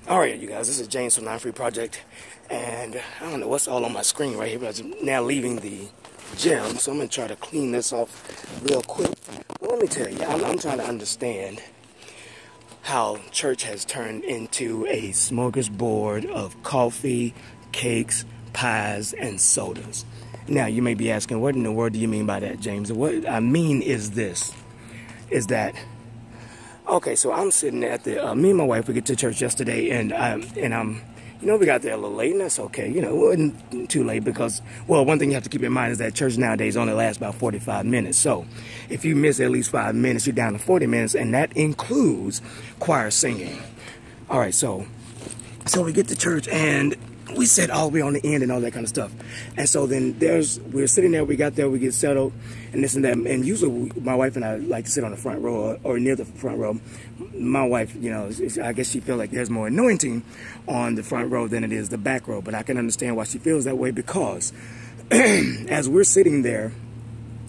Alright, you guys, this is James from 9 Free Project, and I don't know what's all on my screen right here, but I'm now leaving the gym, so I'm going to try to clean this off real quick. Well, let me tell you, I'm trying to understand how church has turned into a smorgasbord of coffee, cakes, pies, and sodas. Now, you may be asking, what in the world do you mean by that, James? What I mean is this, is that okay, so I'm sitting at the, me and my wife, we get to church yesterday, and we got there a little late, and that's okay. It wasn't too late because, well, one thing you have to keep in mind is that church nowadays only lasts about 45 minutes. So if you miss at least 5 minutes, you're down to 40 minutes, and that includes choir singing. All right, so we get to church, and we sit all the way on the end and all that kind of stuff. And so then we're sitting there, we got there, we get settled, and this and that. And usually my wife and I like to sit on the front row or near the front row. My wife, I guess she feels like there's more anointing on the front row than it is the back row. But I can understand why she feels that way, because as we're sitting there,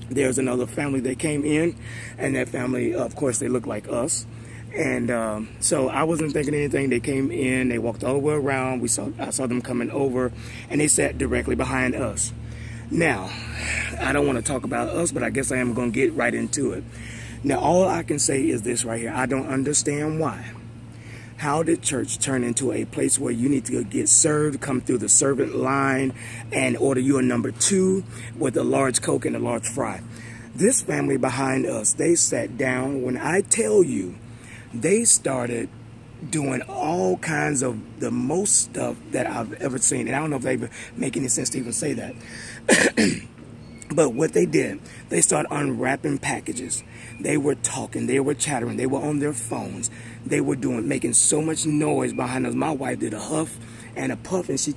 there's another family that came in, and that family, of course, they look like us. And so I wasn't thinking anything. They came in, they walked all the way around. I saw them coming over, and they sat directly behind us. Now, I don't want to talk about us, but I guess I am going to get right into it. Now, all I can say is this right here. I don't understand why. How did church turn into a place where you need to get served, come through the servant line, and order you a number 2 with a large Coke and a large fry? This family behind us, they sat down. When I tell you, they started doing all kinds of the most stuff that I've ever seen. And I don't know if they even make any sense to even say that. But what they did, they started unwrapping packages. They were talking, they were chattering, they were on their phones. They were making so much noise behind us. My wife did a huff and a puff, and she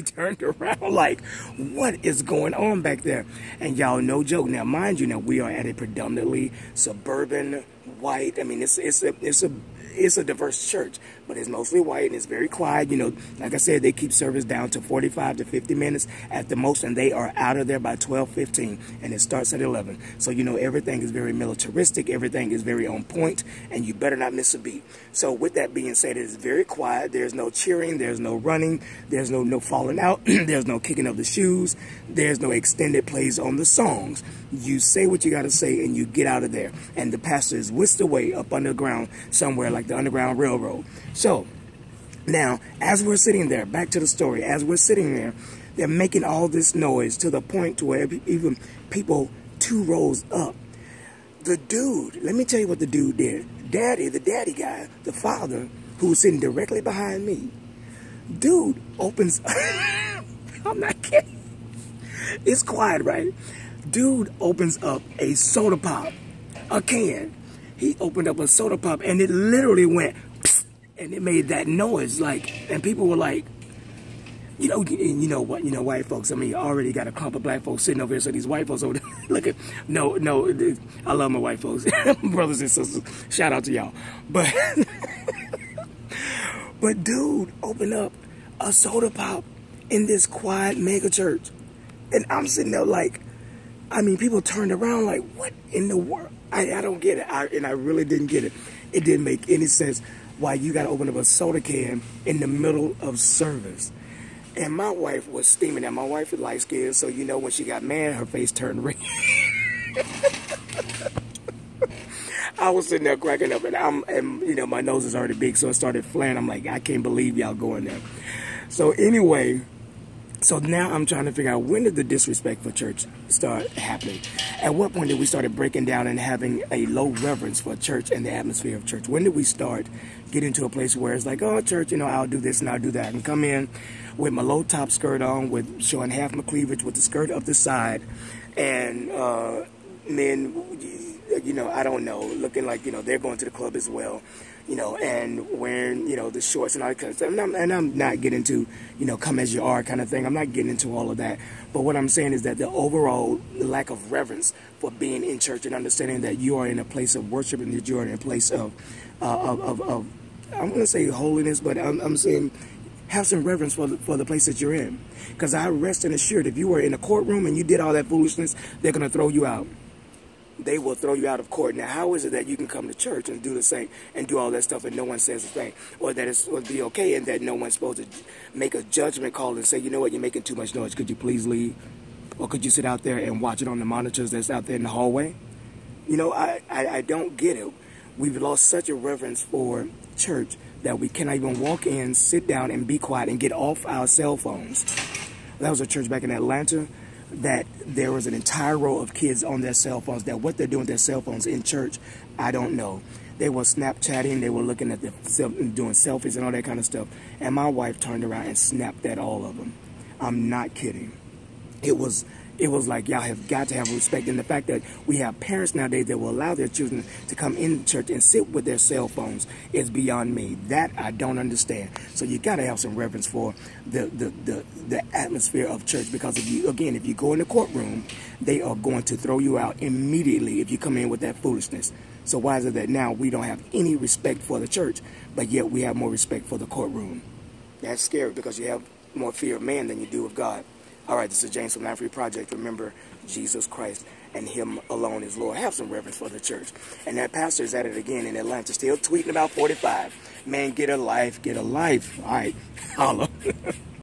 turned around like, what is going on back there? And y'all, no joke. Now, mind you, we are at a predominantly suburban white. I mean, it's a diverse church, but it's mostly white, and it's very quiet. Like I said, they keep service down to 45 to 50 minutes at the most, and they are out of there by 12:15, and it starts at 11. So, everything is very militaristic, everything is very on point, and you better not miss a beat. So with that being said, it is very quiet. There's no cheering, there's no running, there's no falling out, there's no kicking of the shoes, there's no extended plays on the songs. You say what you got to say, and you get out of there. And the pastor is whisked away up underground somewhere like the Underground Railroad. So now, as we're sitting there, back to the story, as we're sitting there, they're making all this noise to the point to where even people 2 rows up. The dude, let me tell you what the dude did. The daddy guy, the father, who was sitting directly behind me, dude opens, I'm not kidding. It's quiet, right? Dude opens up a soda pop, a can. He opened up a soda pop, and it literally went, psst, and it made that noise, and people were like, white folks. I mean, you already got a clump of black folks sitting over here, so these white folks over there, look at, no, I love my white folks, brothers and sisters, shout out to y'all, but, but dude opened up a soda pop in this quiet mega church, and I'm sitting there like, people turned around like, what in the world? I don't get it, and I really didn't get it. It didn't make any sense why you got to open up a soda can in the middle of service. And my wife was steaming that. My wife is light-skinned, so when she got mad, her face turned red. I was sitting there cracking up, and my nose is already big, so it started flaring. I'm like, I can't believe y'all going there. So anyway, so now I'm trying to figure out, when did the disrespect for church start happening? At what point did we start breaking down and having a low reverence for church and the atmosphere of church? When did we start getting to a place where it's like, oh, church, I'll do this and I'll do that, and come in with my low top skirt on, with showing half my cleavage with the skirt up the side, and men, I don't know, looking like, they're going to the club as well, and wearing, the shorts and all that kind of stuff. And I'm not getting into, come as you are kind of thing. I'm not getting into all of that. But what I'm saying is that the overall lack of reverence for being in church and understanding that you are in a place of worship and that you are in a place of I'm going to say holiness, but I'm saying have some reverence for the place that you're in. Because I rest and assured, if you were in a courtroom and you did all that foolishness, they're going to throw you out. they will throw you out of court. Now, how is it that you can come to church and do the same and do all that stuff and no one says a thing? Or that it would be okay and that no one's supposed to make a judgment call and say, you know what, you're making too much noise. Could you please leave? Or could you sit out there and watch it on the monitors that's out there in the hallway? You know, I don't get it. We've lost such a reverence for church that we cannot even walk in, sit down, and be quiet and get off our cell phones. That was a church back in Atlanta that there was an entire row of kids on their cell phones. That what they're doing with their cell phones in church, I don't know. They were Snapchatting, they were looking at doing selfies and all that kind of stuff. And my wife turned around and snapped at all of them. I'm not kidding. It was like, y'all have got to have respect. And the fact that we have parents nowadays that will allow their children to come in church and sit with their cell phones is beyond me. That I don't understand. So you got to have some reverence for the atmosphere of church, because if you go in the courtroom, they are going to throw you out immediately if you come in with that foolishness. So why is it that now we don't have any respect for the church, but yet we have more respect for the courtroom? That's scary, because you have more fear of man than you do of God. All right, this is James from Land-Free Project. Remember, Jesus Christ and Him alone is Lord. Have some reverence for the church. And that pastor is at it again in Atlanta, still tweeting about 45. Man, get a life, get a life. All right, holla.